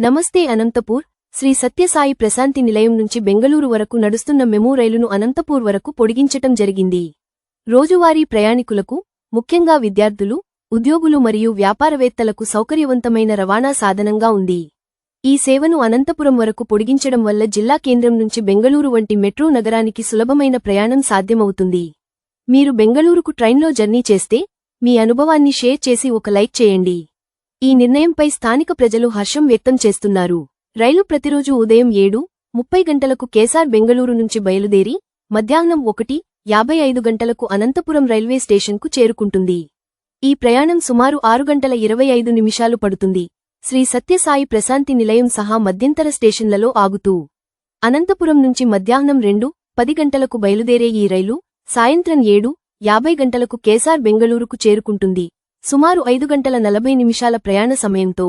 నమస్తే అనంతపూర్ శ్రీ సత్యసాయి ప్రశాంతి నిలయం నుంచి బెంగళూరు వరకు నడుస్తున్న మెమూ రైలును అనంతపూర్ వరకు పొడిగించటం జరిగింది. రోజువారీ ప్రయాణికులకు, ముఖ్యంగా విద్యార్థులు, ఉద్యోగులు మరియు వ్యాపారవేత్తలకు సౌకర్యవంతమైన రవాణా సాధనంగా ఉంది. ఈ సేవను అనంతపురం వరకు పొడిగించడం వల్ల జిల్లా కేంద్రం నుంచి బెంగళూరు వంటి మెట్రో నగరానికి సులభమైన ప్రయాణం సాధ్యమవుతుంది. మీరు బెంగళూరుకు ట్రైన్లో జర్నీ చేస్తే మీ అనుభవాన్ని షేర్ చేసి ఒక లైక్ చేయండి. ఈ నిర్ణయంపై స్థానిక ప్రజలు హర్షం వ్యక్తం చేస్తున్నారు. రైలు ప్రతిరోజు ఉదయం 7:30 గంటలకు కేసార్ బెంగళూరు నుంచి బయలుదేరి మధ్యాహ్నం 1:55 గంటలకు అనంతపురం రైల్వే స్టేషన్కు చేరుకుంటుంది. ఈ ప్రయాణం సుమారు 6 గంటల 25 నిమిషాలు పడుతుంది. శ్రీ సత్యసాయి ప్రశాంతి నిలయం సహా మధ్యంతర స్టేషన్లలో ఆగుతూ అనంతపురం నుంచి మధ్యాహ్నం 2:10 గంటలకు బయలుదేరే ఈ రైలు సాయంత్రం 7:50 గంటలకు కేసార్ బెంగళూరుకు చేరుకుంటుంది. సుమారు 5 గంటల 40 నిమిషాల ప్రయాణ సమయంతో